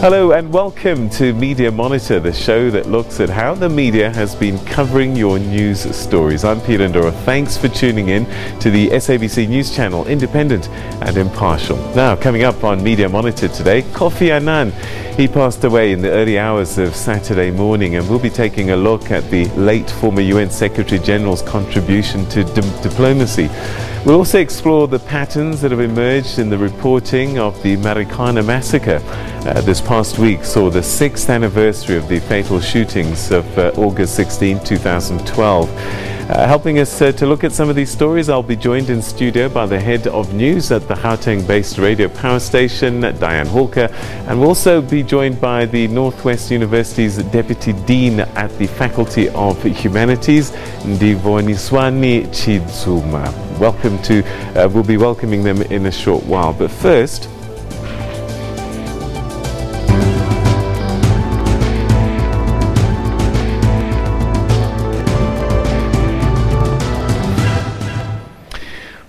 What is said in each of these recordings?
Hello and welcome to Media Monitor, the show that looks at how the media has been covering your news stories. I'm Peter Ndoro. Thanks for tuning in to the SABC News Channel, independent and impartial. Now, coming up on Media Monitor today, Kofi Annan. He passed away in the early hours of Saturday morning, and we'll be taking a look at the late former UN Secretary General's contribution to diplomacy. We'll also explore the patterns that have emerged in the reporting of the Marikana massacre. This past week saw the 6th anniversary of the fatal shootings of August 16, 2012. Helping us to look at some of these stories, I'll be joined in studio by the head of news at the Gauteng-based radio power station, Dianne Hawker, and we'll also be joined by the Northwest University's Deputy Dean at the Faculty of Humanities, Ndivhoniswani Tshidzuma. Welcome to, we'll be welcoming them in a short while, but first,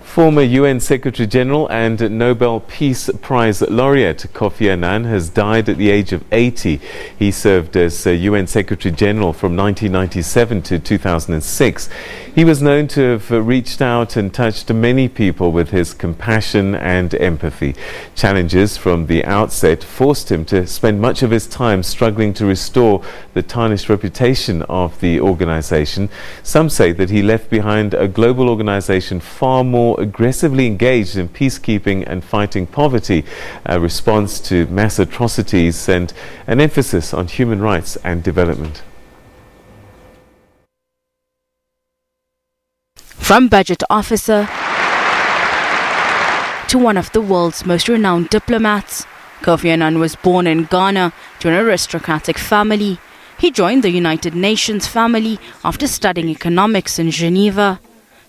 former UN Secretary General and Nobel Peace Prize laureate Kofi Annan has died at the age of 80. He served as UN Secretary General from 1997 to 2006. He was known to have reached out and touched many people with his compassion and empathy. Challenges from the outset forced him to spend much of his time struggling to restore the tarnished reputation of the organization. Some say that he left behind a global organization far more aggressively engaged in peacekeeping and fighting poverty, a response to mass atrocities, and an emphasis on human rights and development. From budget officer to one of the world's most renowned diplomats, Kofi Annan was born in Ghana to an aristocratic family. He joined the United Nations family after studying economics in Geneva.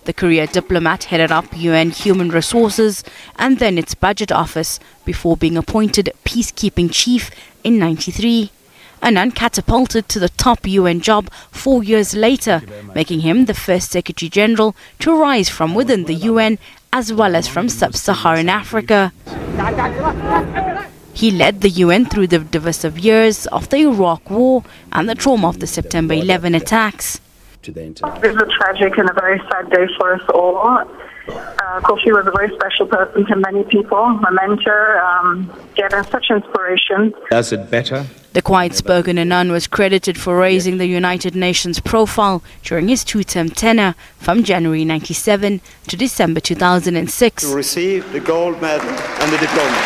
The career diplomat headed up UN Human Resources and then its budget office before being appointed peacekeeping chief in '93. Annan catapulted to the top UN job 4 years later, making him the first Secretary General to rise from within the UN as well as from sub-Saharan Africa. He led the UN through the divisive years of the Iraq War and the trauma of the September 11 attacks. This is a tragic and a very sad day for us all. Kofi was a very special person to many people, a mentor, gave us such inspiration. Does it better? The quiet-spoken Annan was credited for raising the United Nations profile during his two-term tenure from January '97 to December 2006. To receive the gold medal and the diploma.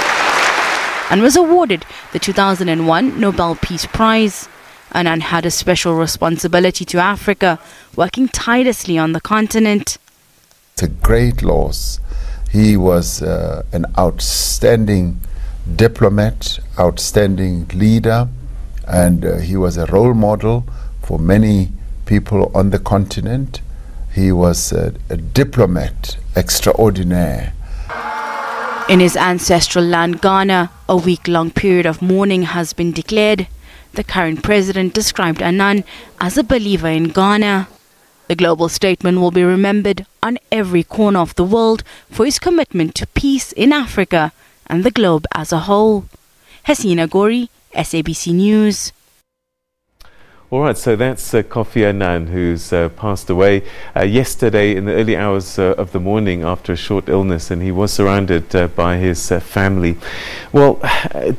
And was awarded the 2001 Nobel Peace Prize. Annan had a special responsibility to Africa, working tirelessly on the continent. It's a great loss. He was an outstanding diplomat, outstanding leader, and he was a role model for many people on the continent. He was a diplomat extraordinaire. In his ancestral land, Ghana, a week-long period of mourning has been declared. The current president described Annan as a believer in Ghana. The global statesman will be remembered on every corner of the world for his commitment to peace in Africa and the globe as a whole. Hasina Gori, SABC News. All right, so that's Kofi Annan, who's passed away yesterday in the early hours of the morning after a short illness, and he was surrounded by his family. Well,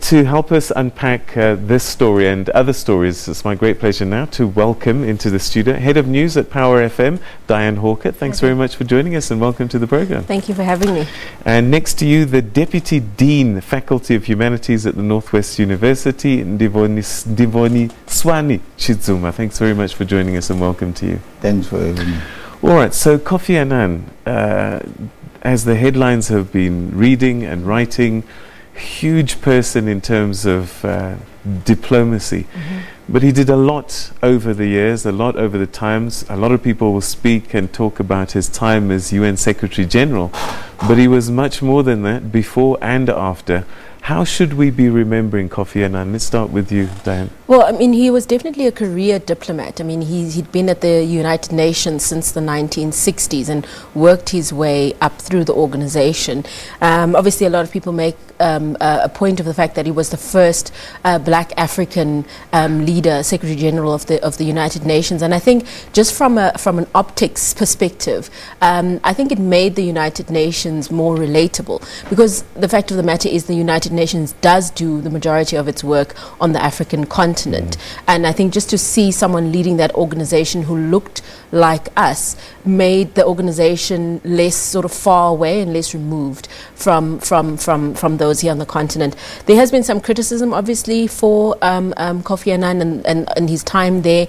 to help us unpack this story and other stories, it's my great pleasure now to welcome into the studio Head of News at Power FM, Dianne Hawker. Thanks very much for joining us and welcome to the program. Thank you for having me. And next to you, the Deputy Dean, Faculty of Humanities at the Northwest University, Ndivhoniswani Tshidzuma. Thanks very much for joining us and welcome to you. Thanks for having me. All right, so Kofi Annan, as the headlines have been reading and writing, huge person in terms of diplomacy. But he did a lot over the years, a lot over the times. A lot of people will speak and talk about his time as UN Secretary General, but he was much more than that before and after. How should we be remembering Kofi Annan? Let's start with you, Dianne. Well, I mean, he was definitely a career diplomat. I mean, he'd been at the United Nations since the 1960s and worked his way up through the organization. Obviously, a lot of people make a point of the fact that he was the first black African leader, Secretary General of the United Nations. And I think just from an optics perspective, I think it made the United Nations more relatable, because the fact of the matter is the United Nations does do the majority of its work on the African continent. And I think just to see someone leading that organization who looked like us made the organization less sort of far away and less removed from those here on the continent. There has been some criticism, obviously, for Kofi Annan and his time there.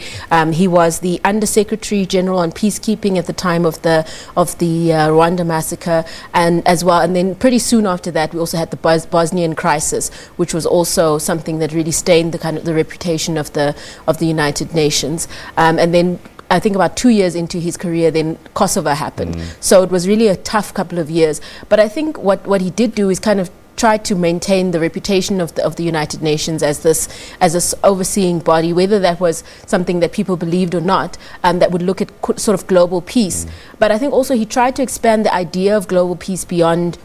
He was the Under Secretary General on Peacekeeping at the time of the Rwanda massacre, and as well. And then pretty soon after that, we also had the Bosnian crisis, which was also something that really stained the reputation of the United Nations. And then I think about 2 years into his career, then Kosovo happened. So it was really a tough couple of years. But I think what he did do is kind of try to maintain the reputation of the United Nations as this overseeing body, whether that was something that people believed or not, that would look at sort of global peace. But I think also he tried to expand the idea of global peace beyond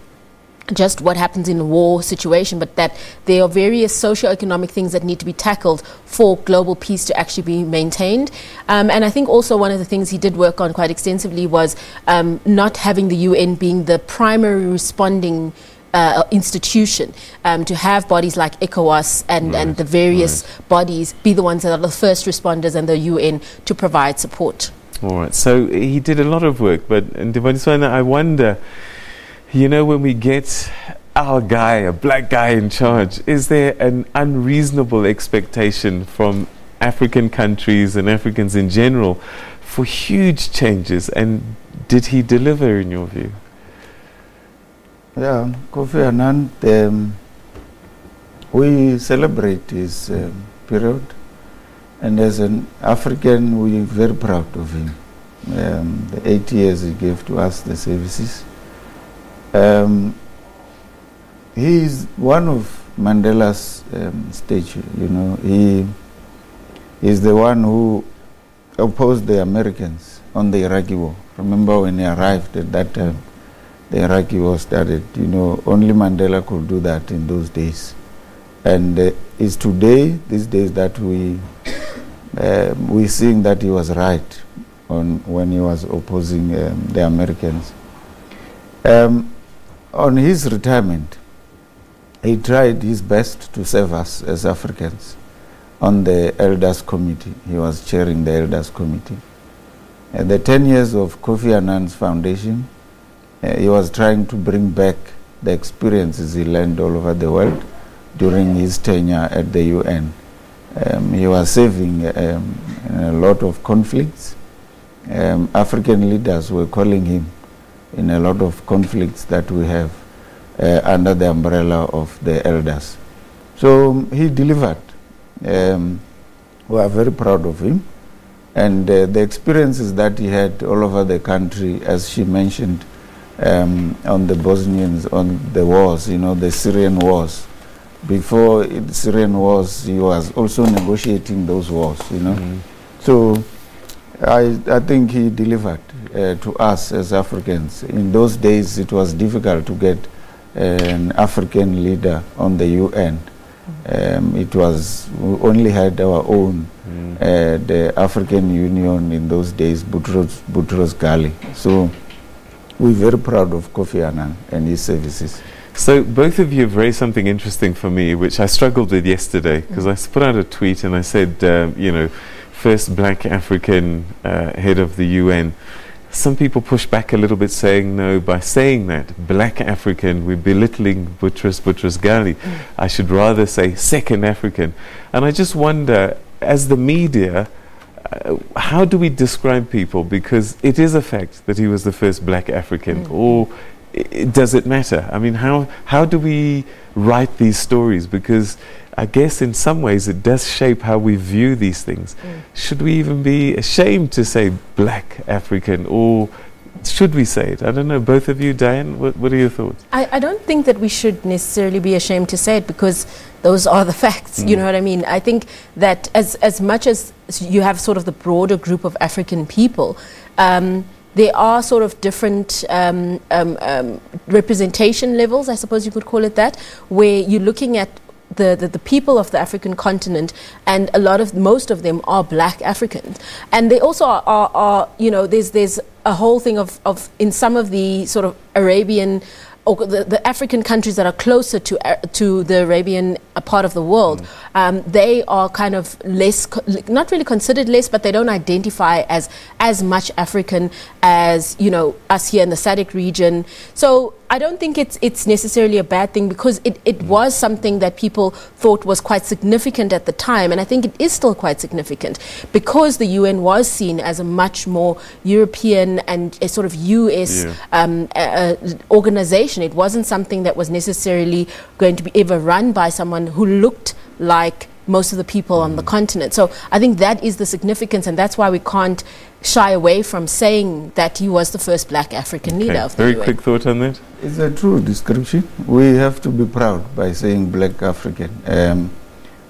just what happens in a war situation, but that there are various socio-economic things that need to be tackled for global peace to actually be maintained. And I think also one of the things he did work on quite extensively was not having the UN being the primary responding institution, to have bodies like ECOWAS and the various bodies be the ones that are the first responders, and the UN to provide support. All right, so he did a lot of work, but Ndivhoniswani, I wonder, you know, when we get our guy, a black guy in charge, is there an unreasonable expectation from African countries and Africans in general for huge changes? And did he deliver, in your view? Yeah, Kofi Annan, we celebrate his period, and as an African, we're very proud of him. The 8 years he gave to us, the services. He is one of Mandela's statue. You know, he is the one who opposed the Americans on the Iraqi war. Remember when he arrived at that time, the Iraqi war started. You know, only Mandela could do that in those days. And it's today, these days, that we seeing that he was right when he was opposing the Americans. On his retirement, he tried his best to serve us as Africans on the Elders Committee. He was chairing the Elders Committee. The 10 years of Kofi Annan's foundation, he was trying to bring back the experiences he learned all over the world during his tenure at the UN. He was saving a lot of conflicts. African leaders were calling him in a lot of conflicts that we have under the umbrella of the elders. So he delivered. We are very proud of him. And the experiences that he had all over the country, as she mentioned, on the Bosnians, on the wars, you know, the Syrian wars. Before the Syrian wars, he was also negotiating those wars, you know. So I think he delivered to us as Africans. In those days, it was difficult to get an African leader on the UN. It was, we only had our own, the African Union in those days, Boutros Ghali. So we're very proud of Kofi Annan and his services. So both of you have raised something interesting for me, which I struggled with yesterday, because I put out a tweet and I said, you know, first black African head of the UN. Some people push back a little bit, saying, no, by saying that, black African, we're belittling Boutros Ghali. I should rather say second African. And I just wonder, as the media, how do we describe people? Because it is a fact that he was the first black African, or does it matter? I mean, how do we write these stories? Because I guess in some ways it does shape how we view these things. Should we even be ashamed to say black African, or should we say it? I don't know, both of you, Diane, what are your thoughts? I don't think that we should necessarily be ashamed to say it, because those are the facts, you know what I mean? I think that as much as you have sort of the broader group of African people, there are sort of different representation levels, I suppose you could call it that, where you're looking at the people of the African continent, and most of them are black Africans. And they also are you know, there's a whole thing of in some of the sort of Arabian, or the African countries that are closer to the Arabian part of the world, they are kind of less, not really considered less, but they don't identify as much African as, you know, us here in the SADC region. So I don't think it's necessarily a bad thing, because it was something that people thought was quite significant at the time, and I think it is still quite significant, because the UN was seen as a much more European and a sort of US organization. It wasn't something that was necessarily going to be ever run by someone who looked like most of the people on the continent. So I think that is the significance, and that's why we can't shy away from saying that he was the first black African leader of the UN. Very quick thought on that. It's a true description. We have to be proud by saying black African,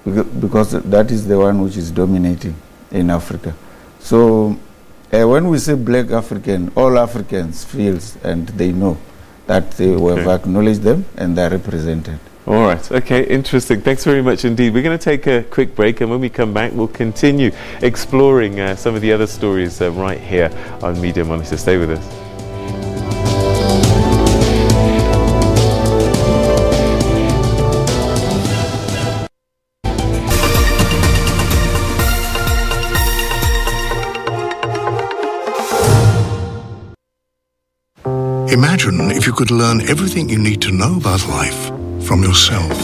because that is the one which is dominating in Africa. So when we say black African, all Africans feel and they know that we have acknowledged them and they are represented. All right. Okay. Interesting. Thanks very much indeed. We're going to take a quick break, and when we come back, we'll continue exploring some of the other stories right here on Media Monitor. Stay with us. Imagine if you could learn everything you need to know about life from yourself.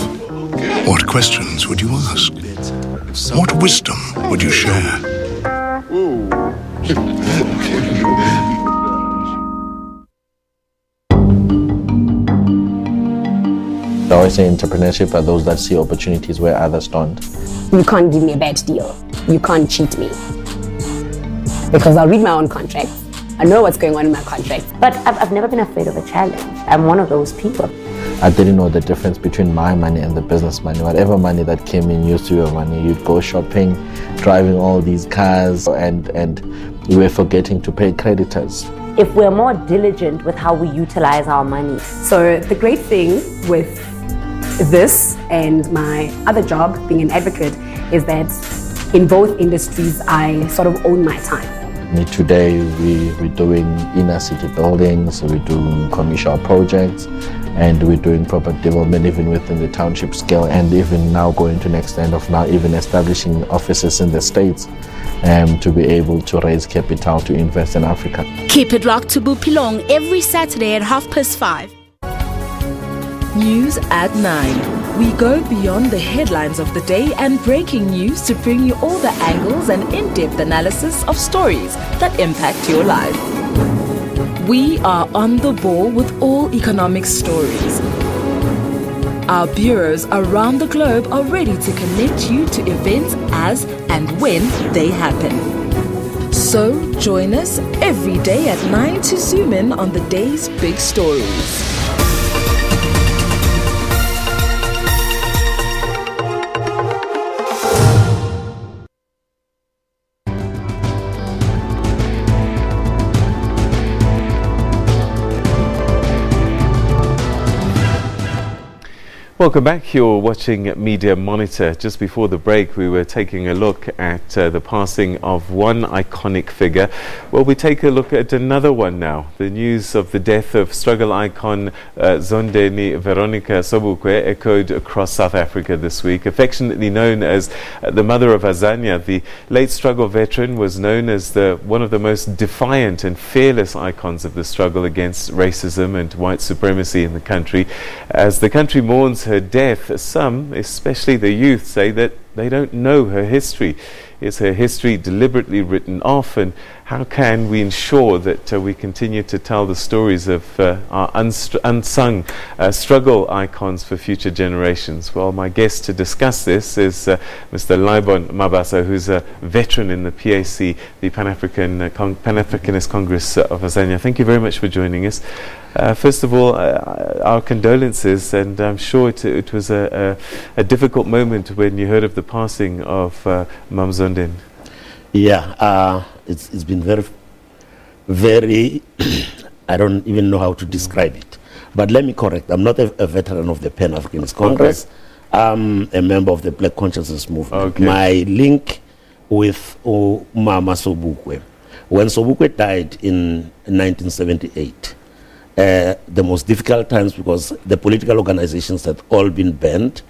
What questions would you ask? What wisdom would you share? I always say entrepreneurship are those that see opportunities where others don't. You can't give me a bad deal. You can't cheat me. Because I'll read my own contract. I know what's going on in my contract. But I've never been afraid of a challenge. I'm one of those people. I didn't know the difference between my money and the business money. Whatever money that came in used to be your money. You'd go shopping, driving all these cars, and we were forgetting to pay creditors. If we're more diligent with how we utilize our money. So the great thing with this and my other job, being an advocate, is that in both industries, I sort of own my time. Today, we're doing inner city buildings, we're doing commercial projects, and we're doing property development even within the township scale, and even now going to the extent of now even establishing offices in the States to be able to raise capital to invest in Africa. Keep it locked to Bupilong every Saturday at 5:30. News at 9. We go beyond the headlines of the day and breaking news to bring you all the angles and in-depth analysis of stories that impact your life. We are on the ball with all economic stories. Our bureaus around the globe are ready to connect you to events as and when they happen. So join us every day at 9 to zoom in on the day's big stories. Welcome back. You're watching Media Monitor. Just before the break, we were taking a look at the passing of one iconic figure. Well, we take a look at another one now. The news of the death of struggle icon Zondeni Veronica Sobukwe echoed across South Africa this week. Affectionately known as the mother of Azania, the late struggle veteran was known as one of the most defiant and fearless icons of the struggle against racism and white supremacy in the country. As the country mourns her death, some, especially the youth, say that they don't know her history. Is her history deliberately written off, and how can we ensure that we continue to tell the stories of our unsung struggle icons for future generations? Well, my guest to discuss this is Mr. Laibon Mabasa, who's a veteran in the PAC, the Pan-Africanist Congress of Azania. Thank you very much for joining us. First of all, our condolences, and I'm sure it was a difficult moment when you heard of the passing of Mam Zondeni. Yeah, it's been very, I don't even know how to describe it. But let me correct, I'm not a veteran of the Pan-Africanist Congress. Okay. I'm a member of the Black Consciousness Movement. Okay. My link with Mama Sobukwe, when Sobukwe died in 1978, the most difficult times, because the political organizations had all been banned.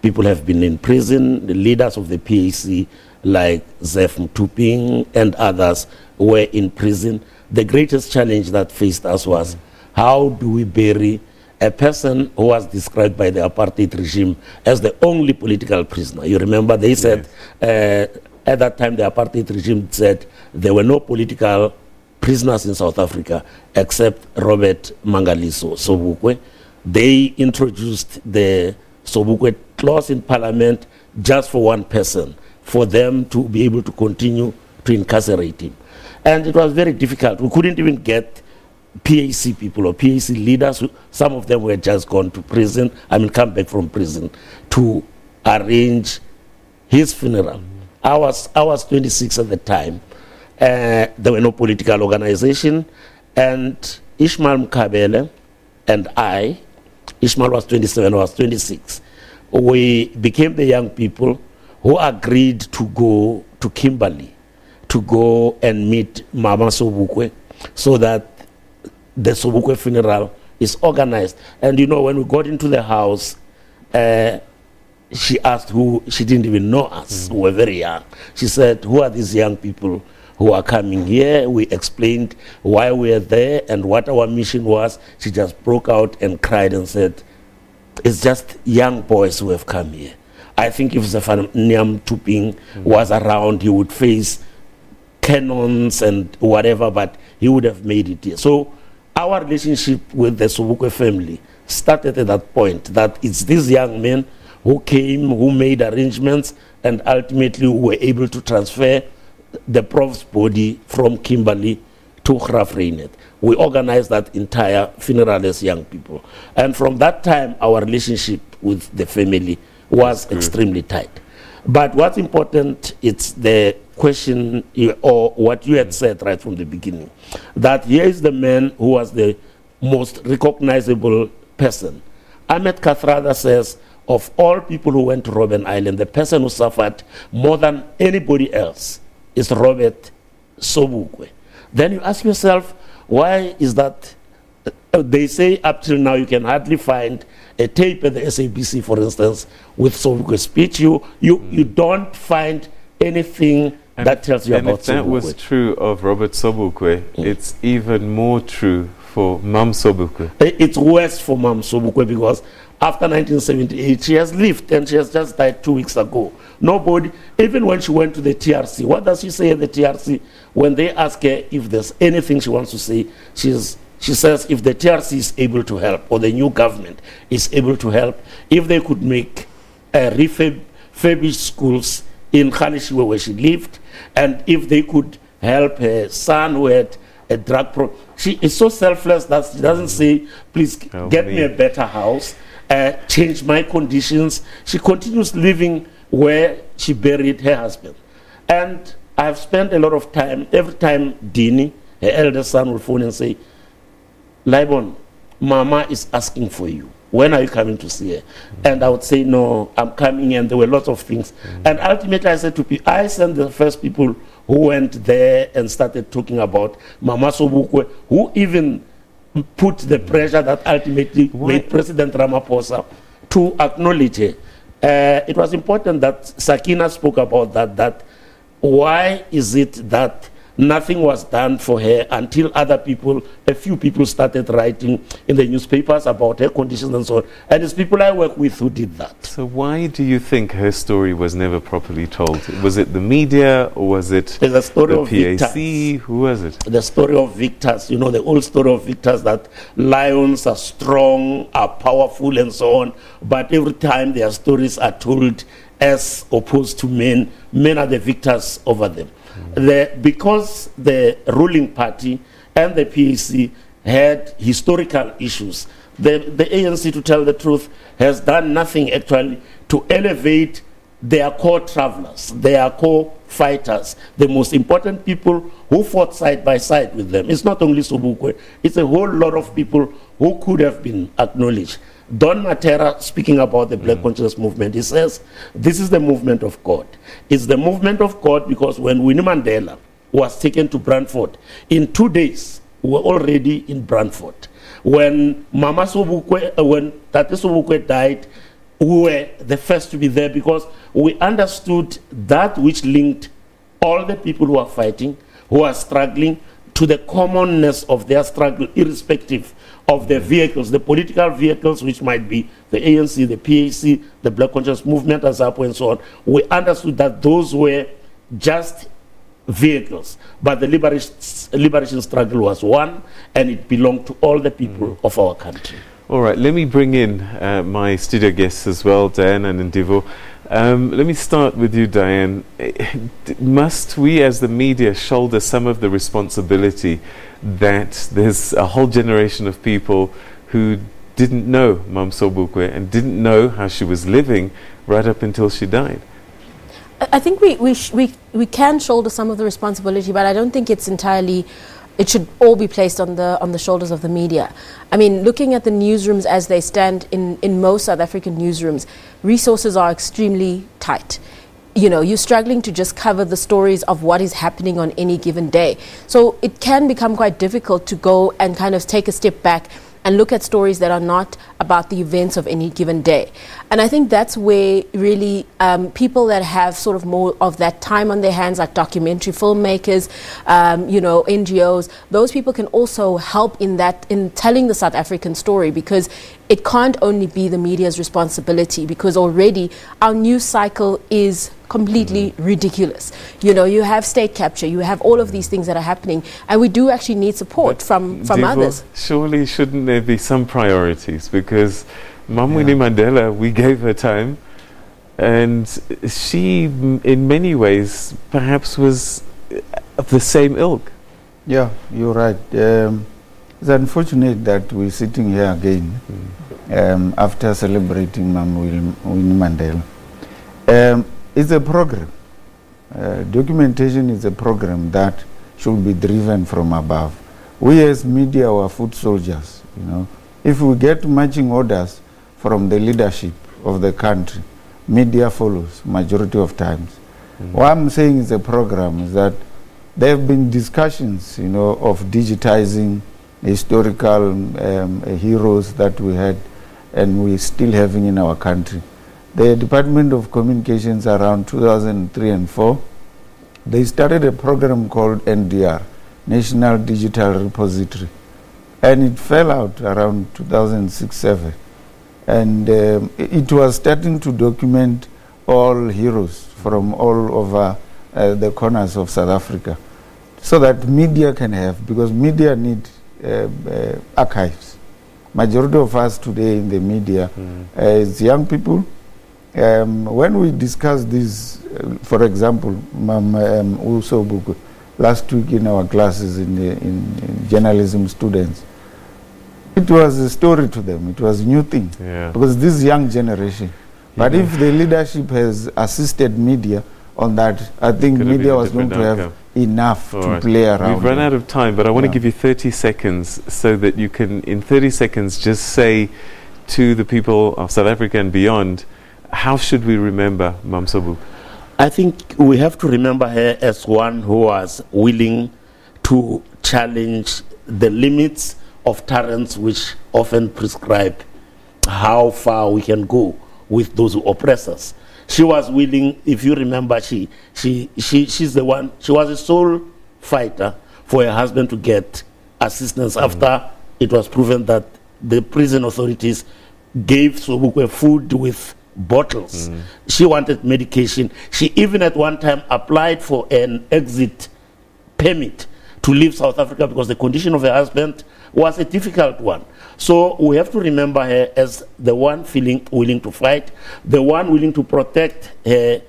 People have been in prison. The leaders of the PAC, like Zef Mtuping and others, were in prison. The greatest challenge that faced us was, how do we bury a person who was described by the apartheid regime as the only political prisoner? You remember they said, at that time the apartheid regime said there were no political prisoners in South Africa except Robert Mangaliso Sobukwe. They introduced the Sobukwe clause in parliament just for one person, for them to be able to continue to incarcerate him. And it was very difficult. We couldn't even get PAC people or PAC leaders, some of them were just gone to prison, come back from prison, to arrange his funeral. I was 26 at the time. There were no political organization, and Ishmael Mkabele and I, Ishmael was 27, I was 26, we became the young people who agreed to go to Kimberley to go and meet Mama Sobukwe, so that the Sobukwe funeral is organized. And you know, when we got into the house, she asked who, she didn't even know us, we were very young. She said, who are these young people who are coming here? We explained why we are there and what our mission was. She just broke out and cried and said, it's just young boys who have come here. I think if Zefan Nyam Tuping was around, he would face cannons and whatever, but he would have made it here. So our relationship with the Sobukwe family started at that point, that it's these young men who came, who made arrangements, and ultimately were able to transfer the Prof's body from Kimberley to Graf Reinet. We organized that entire funeral as young people. And from that time, our relationship with the family was extremely tight. But what's important, it's the question, or what you had said right from the beginning, that here is the man who was the most recognizable person. Ahmed Kathrada says, of all people who went to Robben Island, the person who suffered more than anybody else is Robert Sobukwe. Then you ask yourself, why is that? They say up till now you can hardly find a tape at the SABC, for instance, with Sobukwe's speech. You don't find anything that tells you about Sobukwe. And if that was true of Robert Sobukwe, it's even more true for Mam Sobukwe. It's worse for Mam Sobukwe, because after 1978, she has lived, and she has just died 2 weeks ago. Nobody, even when she went to the TRC, what does she say at the TRC? When they ask her if there's anything she wants to say, she says if the TRC is able to help, or the new government is able to help, if they could make refurbished schools in Khanishiwe where she lived, and if they could help her son who had a drug problem. She is so selfless that she doesn't say, please get me a better house, change my conditions. She continues living where she buried her husband. And I've spent a lot of time, every time Dini, her eldest son, will phone and say, Laibon, Mama is asking for you. When are you coming to see her? And I would say, no, I'm coming, and there were lots of things. And ultimately I said to people, I sent the first people who went there and started talking about Mama Sobukwe, who even put the pressure that ultimately made President Ramaphosa to acknowledge her. It was important that Sakina spoke about that why is it that Nothing was done for her until a few people started writing in the newspapers about her conditions and so on. And it's people I work with who did that. So why do you think her story was never properly told? Was it the media, or was it the story of PAC? victors. Who was it? The story of victors, you know, the old story of victors, that lions are strong, are powerful and so on. But every time their stories are told as opposed to men are the victors over them. Because the ruling party and the PAC had historical issues, the ANC, to tell the truth, has done nothing actually to elevate their core travelers, their core fighters, the most important people who fought side by side with them. It's not only Sobukwe, it's a whole lot of people who could have been acknowledged. Don Matera, speaking about the Black Consciousness Movement, he says, this is the movement of God. It's the movement of God because when Winnie Mandela was taken to Brantford, in 2 days, we were already in Brantford. When Mama Sobukwe, when Tate Sobukwe died, we were the first to be there because we understood that which linked all the people who are fighting, who are struggling, to the commonness of their struggle, irrespective of the vehicles, the political vehicles, which might be the ANC, the PAC, the Black Consciousness Movement, ASAPO, and so on. We understood that those were just vehicles, but the liberation struggle was one, and it belonged to all the people of our country. All right, let me bring in my studio guests as well, Dianne and Ndivo. Let me start with you, Dianne. Must we as the media shoulder some of the responsibility that there's a whole generation of people who didn't know Mam Sobukwe and didn't know how she was living right up until she died? I think we can shoulder some of the responsibility, but I don't think it's entirely. It should all be placed on the shoulders of the media. I mean, looking at the newsrooms as they stand in most South African newsrooms, resources are extremely tight. You know, you're struggling to just cover the stories of what is happening on any given day. So it can become quite difficult to go and kind of take a step back and look at stories that are not about the events of any given day. And I think that's where really people that have sort of more of that time on their hands, like documentary filmmakers, you know, NGOs, those people can also help in telling the South African story, because it can't only be the media's responsibility, because already our news cycle is completely ridiculous. You know, you have state capture, you have all of these things that are happening, and we do actually need support from others. Surely shouldn't there be some priorities? Because Mam Winnie Mandela, we gave her time, and she in many ways perhaps was of the same ilk. Yeah, you're right. It's unfortunate that we're sitting here again after celebrating Mam Winnie Mandela. It's a program. Documentation is a program that should be driven from above. We as media are foot soldiers, you know. If we get marching orders from the leadership of the country, media follows majority of times. What I'm saying is a program is that there have been discussions, you know, of digitizing historical heroes that we had and we're still having in our country. The Department of Communications around 2003 and 4, they started a program called NDR, National Digital Repository, and it fell out around 2006-07, and it was starting to document all heroes from all over the corners of South Africa, so that media can have, because media need archives. Majority of us today in the media is young people. When we discuss this, for example, Sobukwe, last week in our classes in journalism students, it was a story to them. It was a new thing, because this young generation. But if the leadership has assisted media on that, I think media was going to have enough to play around. We've run out of time, but I want to give you 30 seconds so that you can, in 30 seconds, just say to the people of South Africa and beyond, how should we remember Mam Sobukwe? I think we have to remember her as one who was willing to challenge the limits of tyrants which often prescribe how far we can go with those who oppress us. She was willing, if you remember, she's the one, she was a sole fighter for her husband to get assistance after it was proven that the prison authorities gave Sobukwe food with bottles. She wanted medication. She even at one time applied for an exit permit to leave South Africa because the condition of her husband was a difficult one. So we have to remember her as the one willing to fight, the one willing to protect her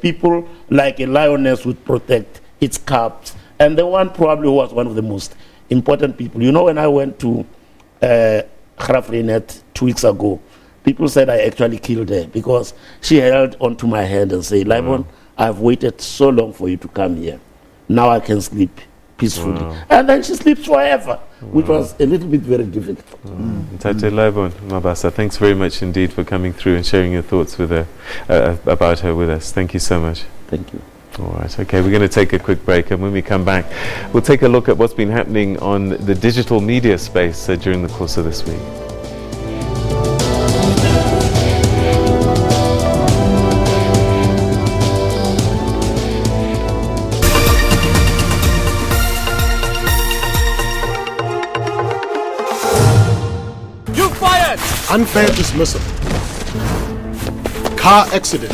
people like a lioness would protect its cubs, and the one probably who was one of the most important people. You know, when I went to Grafrenet 2 weeks ago, people said I actually killed her because she held onto my hand and said, Libon, I've waited so long for you to come here. Now I can sleep peacefully. And then she sleeps forever, which was a little bit very difficult. Tate Libon Mabasa, thanks very much indeed for coming through and sharing your thoughts with her, about her with us. Thank you so much. Thank you. All right, okay, we're going to take a quick break, and when we come back, we'll take a look at what's been happening on the digital media space during the course of this week. You fired! Unfair dismissal. Car accident.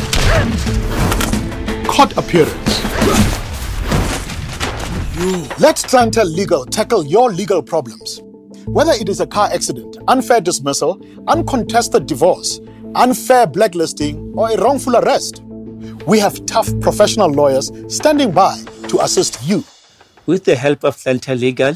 Court appearance. Let Clientele Legal tackle your legal problems. Whether it is a car accident, unfair dismissal, uncontested divorce, unfair blacklisting, or a wrongful arrest, we have tough professional lawyers standing by to assist you. With the help of Clientele Legal,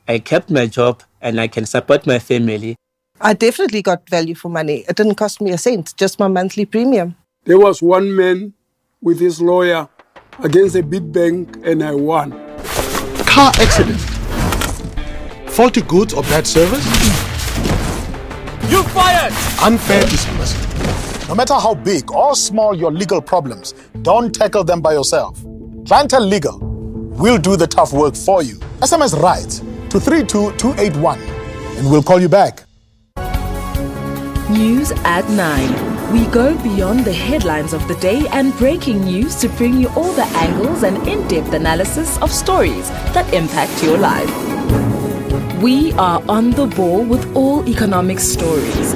I kept my job and I can support my family. I definitely got value for money. It didn't cost me a cent, just my monthly premium. There was one man with his lawyer against a big bank and I won. Car accident. Faulty goods or bad service? You fired! Unfair dismissal. No matter how big or small your legal problems, don't tackle them by yourself. Clientele Legal will do the tough work for you. SMS RIGHT to 32281 and we'll call you back. News at 9. We go beyond the headlines of the day and breaking news to bring you all the angles and in-depth analysis of stories that impact your life. We are on the ball with all economic stories.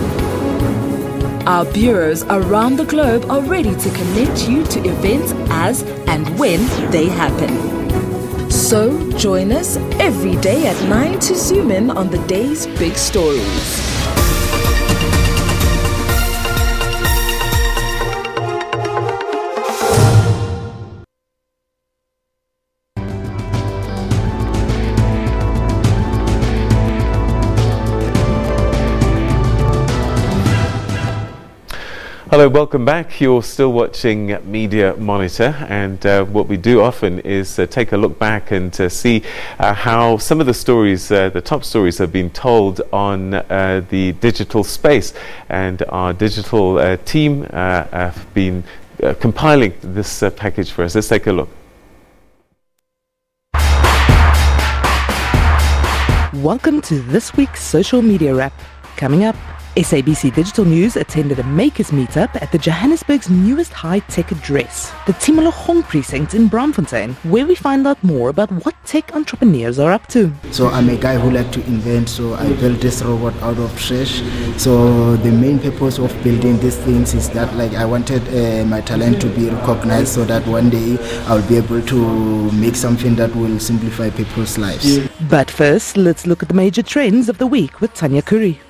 Our bureaus around the globe are ready to connect you to events as and when they happen. So join us every day at 9 to zoom in on the day's big stories. Hello, welcome back. You're still watching Media Monitor, and what we do often is take a look back and see how some of the stories, the top stories, have been told on the digital space. And our digital team have been compiling this package for us. Let's take a look. Welcome to this week's Social Media Wrap. Coming up, SABC Digital News attended a makers meetup at the Johannesburg's newest high-tech address, the Timologong precinct in Braamfontein, where we find out more about what tech entrepreneurs are up to. So I'm a guy who likes to invent, so I built this robot out of trash. So the main purpose of building these things is that I wanted my talent to be recognized so that one day I'll be able to make something that will simplify people's lives. But first, let's look at the major trends of the week with Tanya Curry.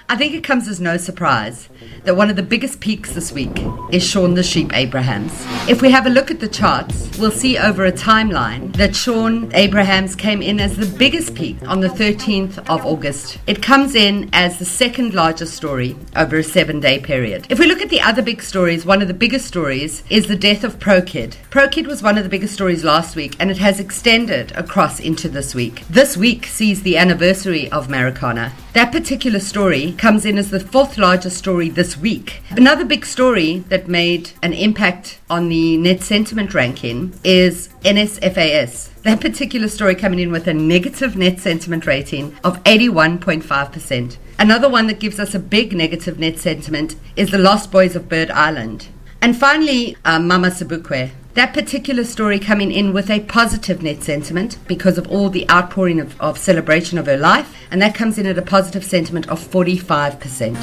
I think it comes as no surprise that one of the biggest peaks this week is Shaun the Sheep Abrahams. If we have a look at the charts, we'll see over a timeline that Shaun Abrahams came in as the biggest peak on the 13th of August. It comes in as the second largest story over a 7-day period. If we look at the other big stories, one of the biggest stories is the death of ProKid. ProKid was one of the biggest stories last week, and it has extended across into this week. This week sees the anniversary of Marikana. That particular story comes in as the 4th largest story this week. Another big story that made an impact on the net sentiment ranking is NSFAS. That particular story coming in with a negative net sentiment rating of 81.5%. Another one that gives us a big negative net sentiment is the Lost Boys of Bird Island. And finally, Mama Sobukwe. That particular story coming in with a positive net sentiment because of all the outpouring of celebration of her life, and that comes in at a positive sentiment of 45%.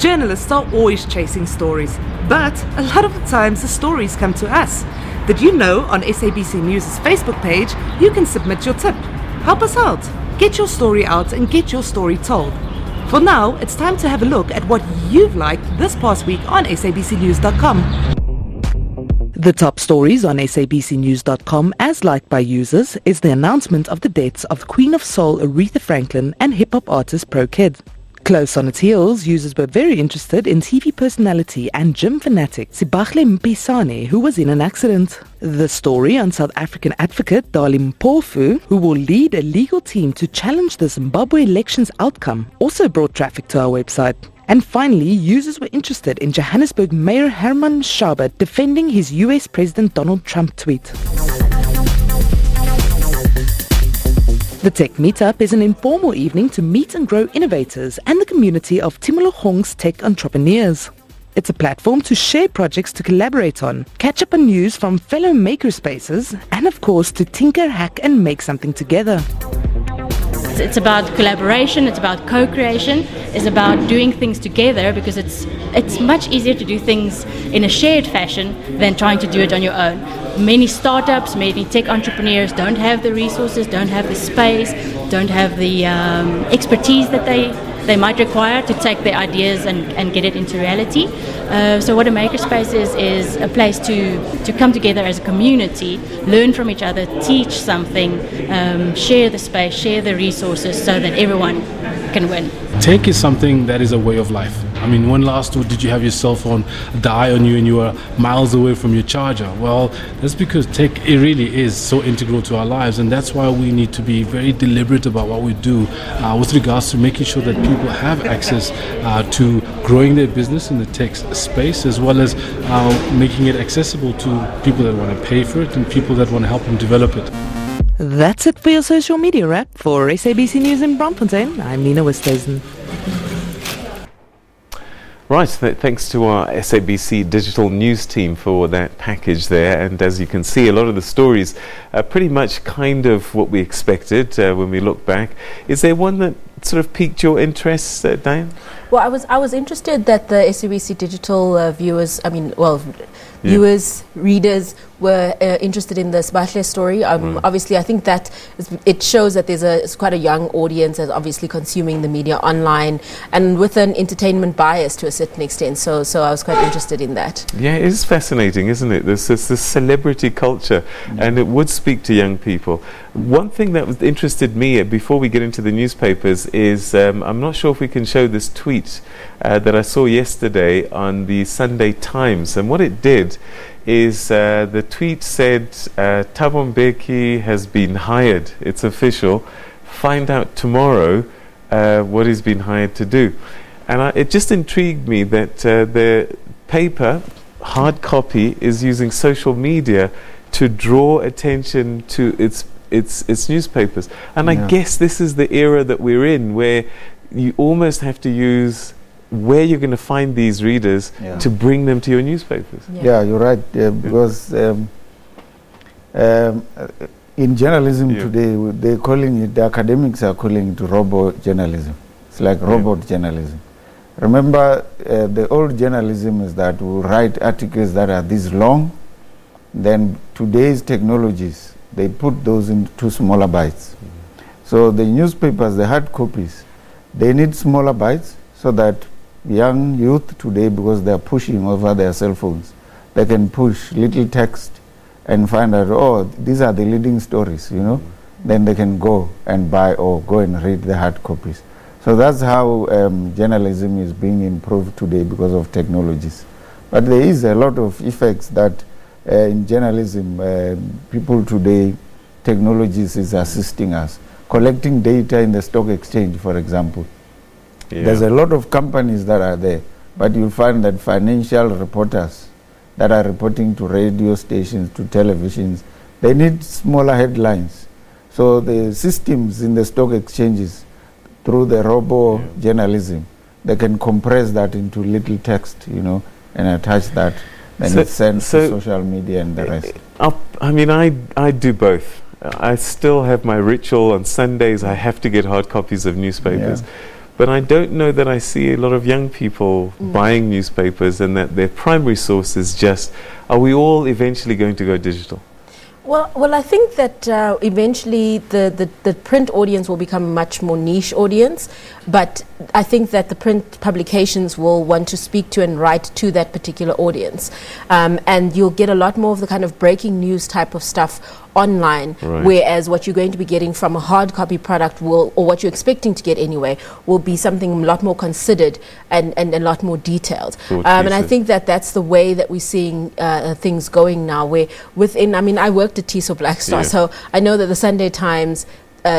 Journalists are always chasing stories, but a lot of the times the stories come to us. Did you know on SABC News' Facebook page, you can submit your tip? Help us out. Get your story out and get your story told. For now, it's time to have a look at what you've liked this past week on sabcnews.com. The top stories on sabcnews.com as liked by users is the announcement of the deaths of Queen of Soul Aretha Franklin and hip-hop artist Pro Kid. Close on its heels, users were very interested in TV personality and gym fanatic Sibahle Mpisane, who was in an accident. The story on South African advocate Dali Mpofu, who will lead a legal team to challenge the Zimbabwe elections outcome, also brought traffic to our website. And finally, users were interested in Johannesburg Mayor Herman Schaber defending his US President Donald Trump tweet. The Tech Meetup is an informal evening to meet and grow innovators and the community of Timologong's tech entrepreneurs. It's a platform to share projects to collaborate on, catch up on news from fellow makerspaces, and of course to tinker, hack and make something together. It's about collaboration, it's about co-creation, it's about doing things together, because it's much easier to do things in a shared fashion than trying to do it on your own. Many startups, many tech entrepreneurs don't have the resources, don't have the space, don't have the expertise that they might require to take their ideas and get it into reality. So what a makerspace is a place to come together as a community, learn from each other, teach something, share the space, share the resources so that everyone can win. Tech is something that is a way of life. I mean, when last did you have your cell phone die on you and you were miles away from your charger? Well, that's because tech, it really is so integral to our lives, and that's why we need to be very deliberate about what we do with regards to making sure that people have access to growing their business in the tech space, as well as making it accessible to people that want to pay for it and people that want to help them develop it. That's it for your social media wrap. For SABC News in Braamfontein, I'm Nina Westhuizen. Right, thanks to our SABC digital news team for that package there. And as you can see, a lot of the stories are pretty much kind of what we expected when we look back. Is there one that sort of piqued your interest, Dianne? Well, I was interested that the SABC digital viewers, viewers, readers were interested in the Sibahle story. Obviously, I think that it shows that it's quite a young audience that's obviously consuming the media online and with an entertainment bias to a certain extent. So I was quite interested in that. Yeah, it is fascinating, isn't it? This celebrity culture, and it would speak to young people. One thing that interested me before we get into the newspapers is, I'm not sure if we can show this tweet that I saw yesterday on the Sunday Times, and what it did is the tweet said, Thabo Mbeki has been hired. It's official. Find out tomorrow what he's been hired to do. And it just intrigued me that the paper, hard copy, is using social media to draw attention to its newspapers. And I guess this is the era that we're in, where you almost have to use where you're going to find these readers to bring them to your newspapers. Yeah, you're right, because in journalism today, they're calling it, the academics are calling it robo-journalism. It's like robot journalism. Remember, the old journalism is that we write articles that are this long, then today's technologies, they put those into smaller bites. So the newspapers, the hard copies, they need smaller bites so that young youth today, because they're pushing over their cell phones, they can push little text and find out, oh, these are the leading stories, you know. Then they can go and buy or go and read the hard copies. So that's how journalism is being improved today because of technologies. But there is a lot of effects that in journalism, people today, technologies is assisting us. Collecting data in the stock exchange, for example. There's a lot of companies that are there, but you'll find that financial reporters that are reporting to radio stations, to televisions, they need smaller headlines. So the systems in the stock exchanges, through the robo-journalism, they can compress that into little text, and attach that. Then it's sent to social media and the rest. I do both. I still have my ritual on Sundays. I have to get hard copies of newspapers. Yeah. But I don't know that I see a lot of young people buying newspapers, and that their primary source is just, are we all eventually going to go digital? Well, I think that eventually the print audience will become a much more niche audience, but I think that the print publications will want to speak to and write to that particular audience. And you'll get a lot more of the kind of breaking news type of stuff online, whereas what you're going to be getting from a hard copy product or what you're expecting to get anyway, will be something a lot more considered and a lot more detailed. And I think that that's the way that we're seeing things going now, where I worked at TISO Black Star, so I know that the Sunday Times,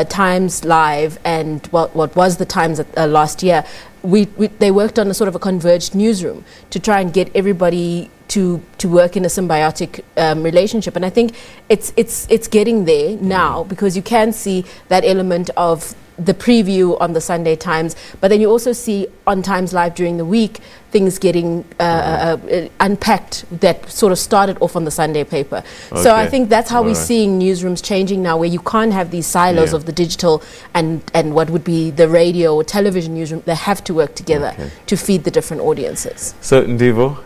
Times Live, and what was the Times last year, they worked on a sort of a converged newsroom to try and get everybody to work in a symbiotic relationship. And I think it's getting there now, because you can see that element of the preview on the Sunday Times, but then you also see on Times Live during the week things getting unpacked that sort of started off on the Sunday paper. So I think that's how we're seeing newsrooms changing now, where you can't have these silos of the digital and what would be the radio or television newsroom. They have to work together to feed the different audiences. So Ndivo,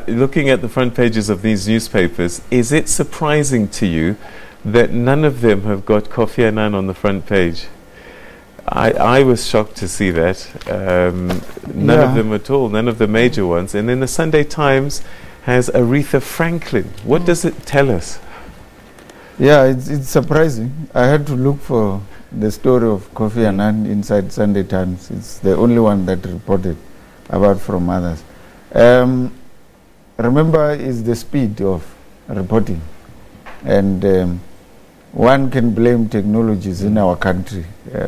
looking at the front pages of these newspapers, is it surprising to you that none of them have got Kofi Annan on the front page? I was shocked to see that. None of them at all, none of the major ones. And then the Sunday Times has Aretha Franklin. What does it tell us? Yeah, it's surprising. I had to look for the story of Kofi Annan inside Sunday Times. It's the only one that reported about from others. Remember, it's the speed of reporting. And one can blame technologies in our country.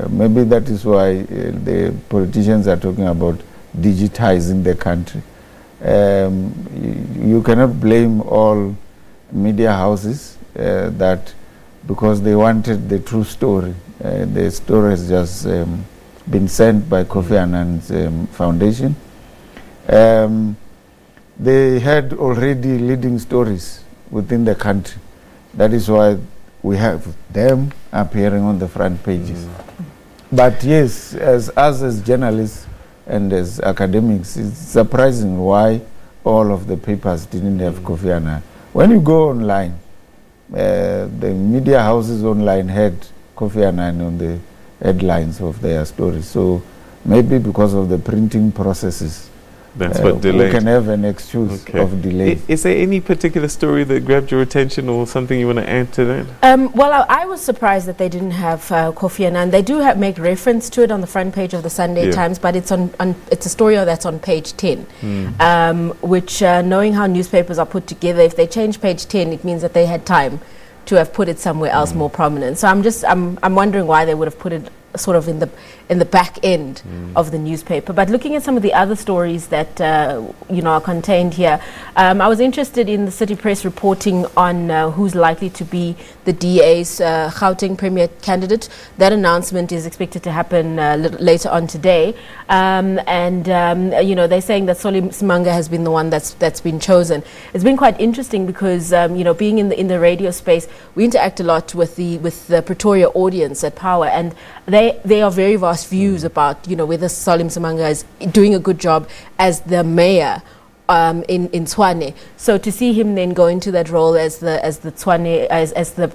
Maybe that is why the politicians are talking about digitizing the country. You cannot blame all media houses that because they wanted the true story. The story has just been sent by Kofi Annan's foundation. They had already leading stories within the country. That is why we have them appearing on the front pages. But yes, as journalists and as academics, it's surprising why all of the papers didn't have Kofi Annan. When you go online, the media houses online had Kofi Annan on the headlines of their stories. So maybe because of the printing processes, that's what delayed. We can have an excuse of delay. Is there any particular story that grabbed your attention, or something you want to add to that? Well, I was surprised that they didn't have Kofi Annan. They do make reference to it on the front page of the Sunday Times, but it's it's a story that's on page 10, which, knowing how newspapers are put together, if they change page 10, it means that they had time to have put it somewhere else more prominent. So I'm wondering why they would have put it sort of in the back end of the newspaper. But looking at some of the other stories that are contained here, I was interested in the City Press reporting on who's likely to be the DA's Gauteng Premier candidate. That announcement is expected to happen later on today, they're saying that Solly Simanga has been the one that's been chosen. It's been quite interesting because being in the radio space, we interact a lot with the Pretoria audience at Power, and they are very vast views about whether Solly Simanga is doing a good job as the mayor in Tshwane. So to see him then go into that role as the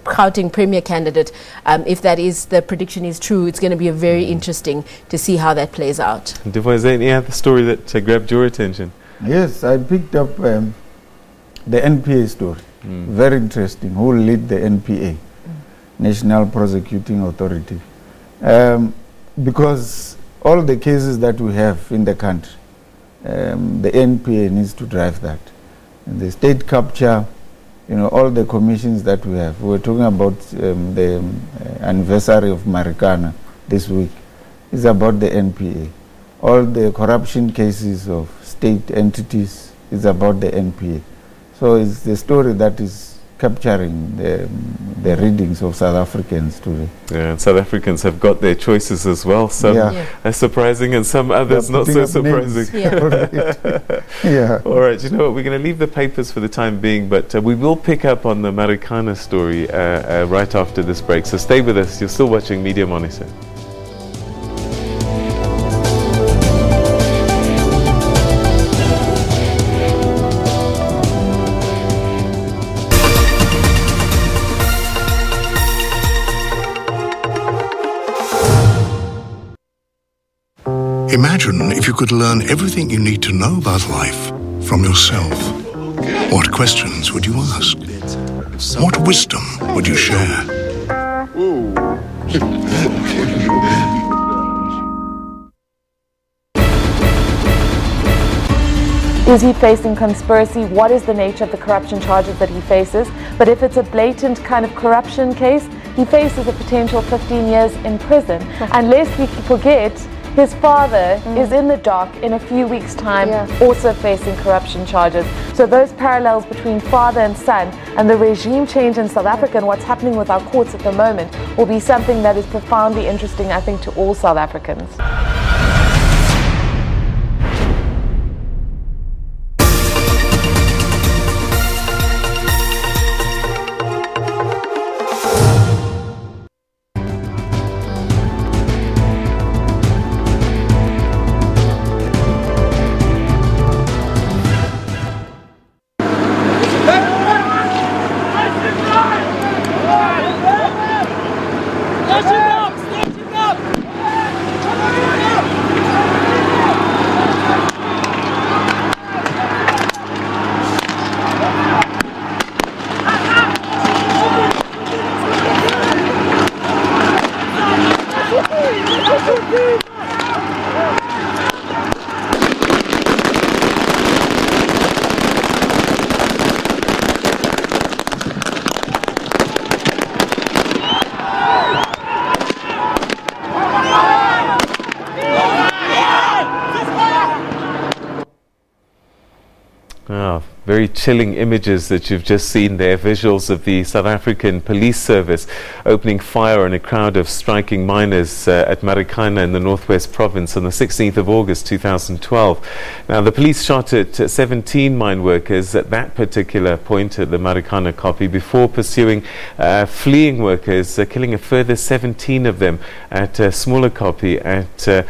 Gauteng Premier candidate, if that is the prediction is true, it's going to be very interesting to see how that plays out. Ndivho, is there any other story that grabbed your attention? Yes, I picked up the NPA story. Very interesting. Who will lead the NPA, National Prosecuting Authority? Because all the cases that we have in the country, the NPA needs to drive that. And the state capture, all the commissions that we have. We're talking about the anniversary of Marikana this week. It's about the NPA. All the corruption cases of state entities is about the NPA. So it's the story that is capturing the readings of South Africans today. Yeah, and South Africans have got their choices as well. Some are surprising and some others not so surprising. Yeah. All right, you know what, we're going to leave the papers for the time being, but we will pick up on the Marikana story right after this break. So stay with us. You're still watching Media Monitor. Imagine if you could learn everything you need to know about life from yourself. What questions would you ask? What wisdom would you share? Is he facing conspiracy? What is the nature of the corruption charges that he faces? But if it's a blatant kind of corruption case, he faces a potential 15 years in prison. And lest we forget, his father is in the dock in a few weeks' time, also facing corruption charges. So those parallels between father and son and the regime change in South Africa and what's happening with our courts at the moment will be something that is profoundly interesting, I think, to all South Africans. Very chilling images that you've just seen there, visuals of the South African Police Service opening fire on a crowd of striking miners at Marikana in the Northwest Province on the 16th of August 2012. Now, the police shot at 17 mine workers at that particular point at the Marikana copy before pursuing fleeing workers, killing a further 17 of them at a smaller copy at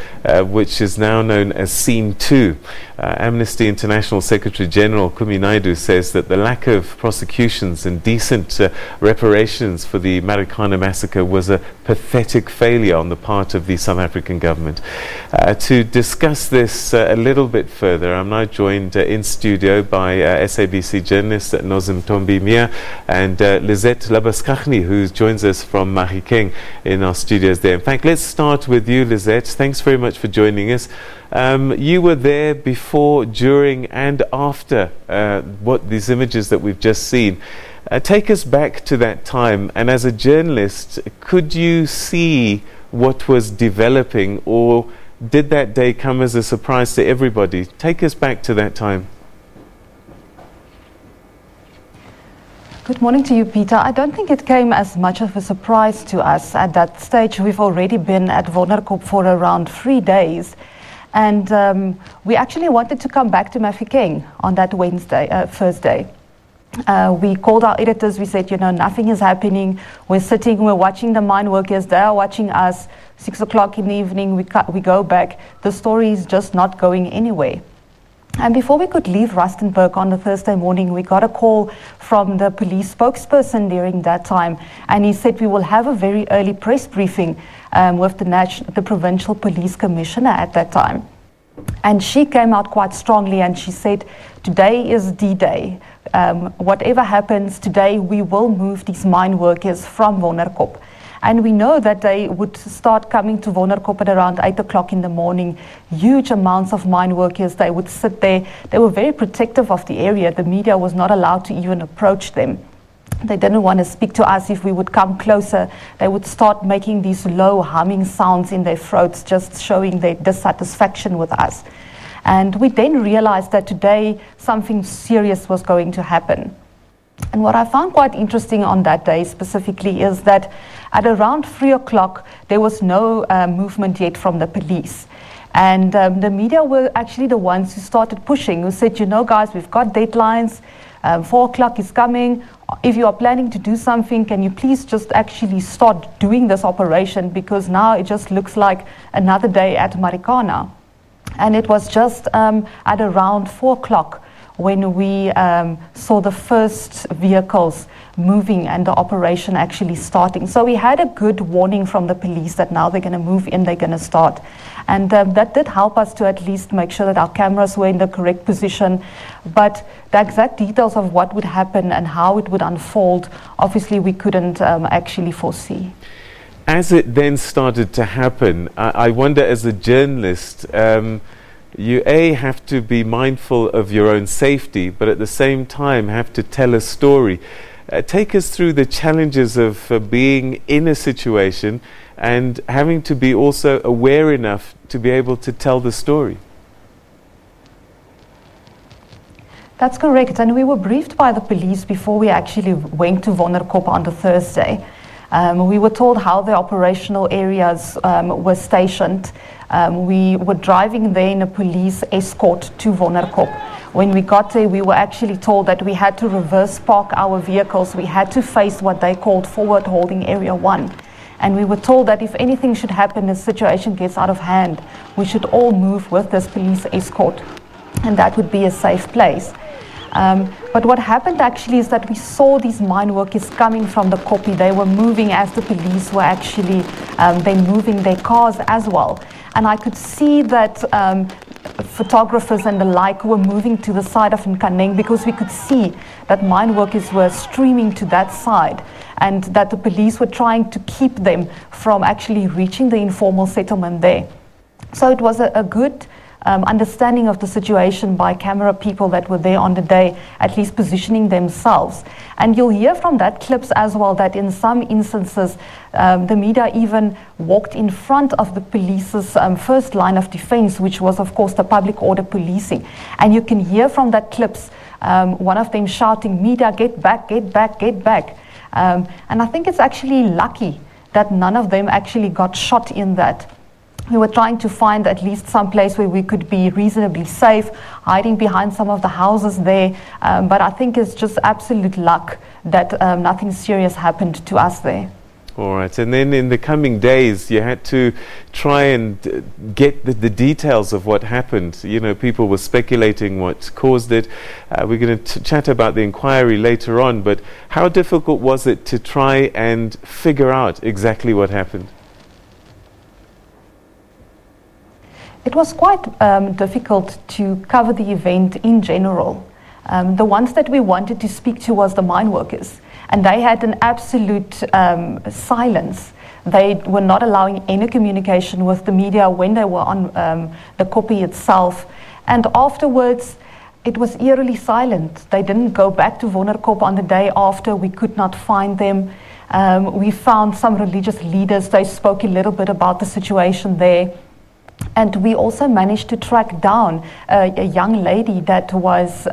which is now known as Scene 2. Amnesty International Secretary General Kumi Naidu says that the lack of prosecutions and decent reparations for the Marikana massacre was a pathetic failure on the part of the South African government. To discuss this a little bit further, I'm now joined in studio by SABC journalist Nozim Tombimia and Lizette Labaskachny, who joins us from Gauteng in our studios there. In fact, let's start with you, Lizette. Thanks very much for joining us. You were there before, during and after what these images that we've just seen. Take us back to that time, and as a journalist, could you see what was developing, or did that day come as a surprise to everybody? Take us back to that time. Good morning to you, Peter. I don't think it came as much of a surprise to us. At that stage, we've already been at Wonderkop for around 3 days. And we actually wanted to come back to Mafikeng on that first day. We called our editors, we said, you know, nothing is happening. We're sitting, we're watching the mine workers, they are watching us. 6 o'clock in the evening, we go back. The story is just not going anywhere. And before we could leave Rustenburg on the Thursday morning, we got a call from the police spokesperson during that time. And he said we will have a very early press briefing with the provincial police commissioner at that time. And she came out quite strongly and she said, today is D-Day. Whatever happens today, we will move these mine workers from Wonderkop. And we know that they would start coming to Wonderkop at around 8 o'clock in the morning. Huge amounts of mine workers, they would sit there. They were very protective of the area. The media was not allowed to even approach them. They didn't want to speak to us if we would come closer. They would start making these low humming sounds in their throats, just showing their dissatisfaction with us. And we then realized that today something serious was going to happen. And what I found quite interesting on that day specifically is that at around 3 o'clock, there was no movement yet from the police. And the media were actually the ones who started pushing, who said, you know, guys, we've got deadlines, 4 o'clock is coming. If you are planning to do something, can you please just actually start doing this operation, because now it just looks like another day at Marikana. And it was just at around 4 o'clock when we saw the first vehicles moving and the operation actually starting. So we had a good warning from the police that now they're going to move in, they're going to start. And that did help us to at least make sure that our cameras were in the correct position. But the exact details of what would happen and how it would unfold, obviously we couldn't actually foresee. As it then started to happen, I wonder, as a journalist, you have to be mindful of your own safety, but at the same time have to tell a story. Take us through the challenges of being in a situation and having to be also aware enough to be able to tell the story. That's correct, and we were briefed by the police before we actually went to Wonderkop on the Thursday. We were told how the operational areas were stationed. We were driving there in a police escort to Wonderkop. When we got there, we were actually told that we had to reverse park our vehicles. We had to face what they called forward holding area 1. And we were told that if anything should happen, the situation gets out of hand, we should all move with this police escort, and that would be a safe place. But what happened actually is that we saw these mine workers coming from the Kopi. They were moving as the police were actually they moving their cars as well. And I could see that photographers and the like were moving to the side of Nkaneng, because we could see that mine workers were streaming to that side, and that the police were trying to keep them from actually reaching the informal settlement there. So it was a good understanding of the situation by camera people that were there on the day, at least positioning themselves. And you'll hear from that clips as well that in some instances the media even walked in front of the police's first line of defense, which was of course the public order policing. And you can hear from that clips one of them shouting, "Media, get back, get back, get back." And I think it's actually lucky that none of them actually got shot in that. We were trying to find at least some place where we could be reasonably safe, hiding behind some of the houses there. But I think it's just absolute luck that nothing serious happened to us there. All right, and then in the coming days, you had to try and get the details of what happened. You know, people were speculating what caused it. We're going to chat about the inquiry later on, but how difficult was it to try and figure out exactly what happened? It was quite difficult to cover the event in general. The ones that we wanted to speak to was the mine workers, and they had an absolute silence. They were not allowing any communication with the media when they were on the Kopi itself. And afterwards, it was eerily silent. They didn't go back to Wonderkop on the day after. We could not find them. We found some religious leaders. They spoke a little bit about the situation there. And we also managed to track down a young lady that was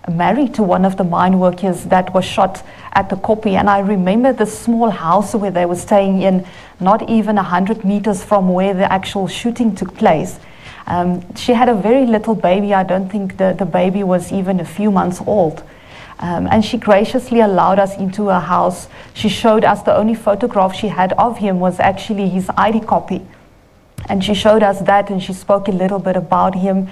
married to one of the mine workers that was shot at the Kopi. And I remember the small house where they were staying in, not even 100 meters from where the actual shooting took place. She had a very little baby. I don't think the baby was even a few months old. And she graciously allowed us into her house. She showed us the only photograph she had of him was actually his ID copy. And she showed us that, and she spoke a little bit about him.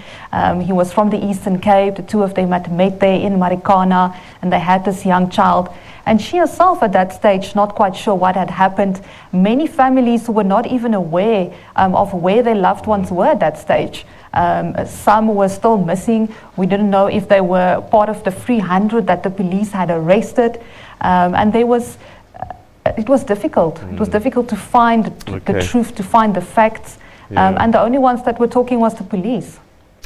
He was from the Eastern Cape. The two of them had met there in Marikana, and they had this young child. And she herself at that stage, not quite sure what had happened. Many families were not even aware of where their loved ones were at that stage. Some were still missing. We didn't know if they were part of the 300 that the police had arrested. And there was... It was difficult. It was difficult to find the truth, to find the facts. Yeah. And the only ones that were talking was the police.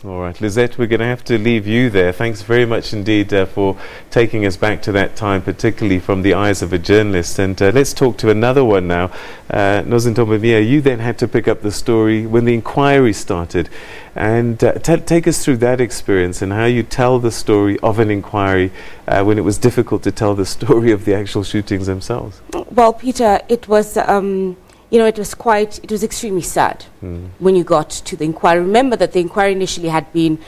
All right, Lizette, we're going to have to leave you there. Thanks very much indeed for taking us back to that time, particularly from the eyes of a journalist. And let's talk to another one now. Nozintombemia, you then had to pick up the story when the inquiry started. And take us through that experience and how you tell the story of an inquiry when it was difficult to tell the story of the actual shootings themselves. Well, Peter, it was... it was extremely sad when you got to the inquiry. Remember that the inquiry initially had been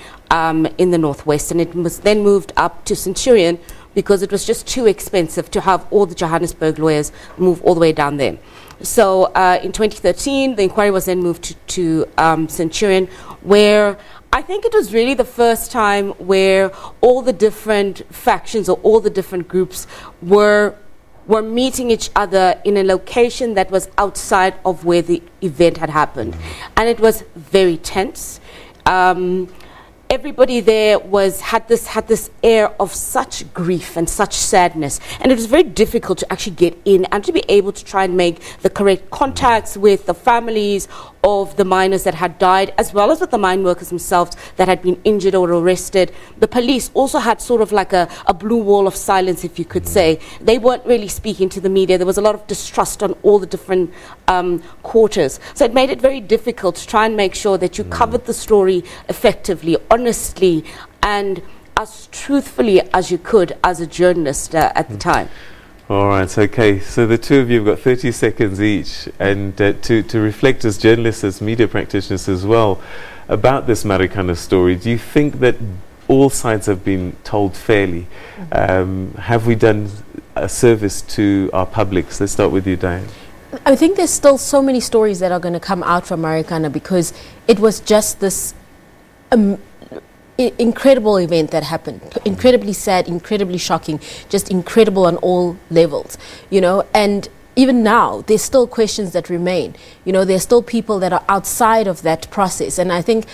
in the northwest, and it was then moved up to Centurion because it was just too expensive to have all the Johannesburg lawyers move all the way down there. So in 2013, the inquiry was then moved to Centurion, where I think it was really the first time where all the different factions or all the different groups were meeting each other in a location that was outside of where the event had happened. And it was very tense. Everybody there had this air of such grief and such sadness, and it was very difficult to actually get in and to be able to try and make the correct contacts with the families of the miners that had died, as well as with the mine workers themselves that had been injured or arrested. The police also had sort of like a blue wall of silence, if you could say. They weren't really speaking to the media. There was a lot of distrust on all the different quarters. So it made it very difficult to try and make sure that you covered the story effectively, honestly, and as truthfully as you could as a journalist at the time. All right, okay. So the two of you have got 30 seconds each, and to reflect as journalists, as media practitioners as well, about this Marikana story. Do you think that all sides have been told fairly? Have we done a service to our publics? Let's start with you, Dianne. I think there's still so many stories that are going to come out from Marikana because it was just this incredible event that happened. Incredibly sad, incredibly shocking, just incredible on all levels, you know. And even now, there's still questions that remain. You know, there's still people that are outside of that process. And I think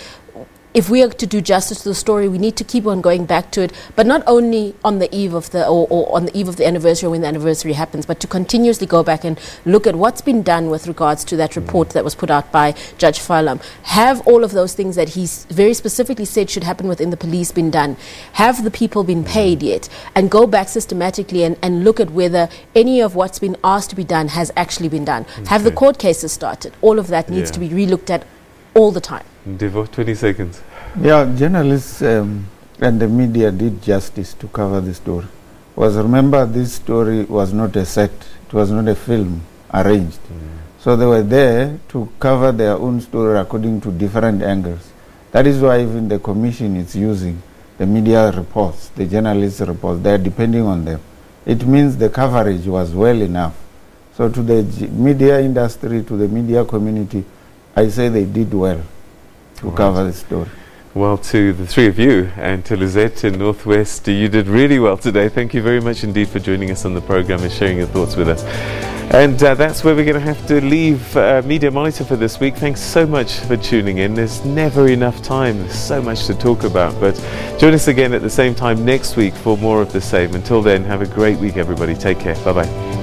if we are to do justice to the story, we need to keep on going back to it, but not only on the eve of the or on the eve of the anniversary, when the anniversary happens, but to continuously go back and look at what's been done with regards to that report that was put out by Judge Falam. Have all of those things that he's very specifically said should happen within the police been done? Have the people been paid yet? And go back systematically and look at whether any of what's been asked to be done has actually been done. Okay. Have the court cases started? All of that needs to be relooked at all the time. Ndivho, 20 seconds. Yeah, journalists and the media did justice to cover the story. Remember, this story was not a set, it was not a film arranged. So they were there to cover their own story according to different angles. That is why even the commission is using the media reports, the journalists' reports, they are depending on them. It means the coverage was well enough. So to the media industry, to the media community, I say they did well to cover the story. Well, to the three of you and to Lizette in Northwest, you did really well today. Thank you very much indeed for joining us on the program and sharing your thoughts with us. And that's where we're going to have to leave Media Monitor for this week. Thanks so much for tuning in. There's never enough time. There's so much to talk about. But join us again at the same time next week for more of the same. Until then, have a great week, everybody. Take care. Bye-bye.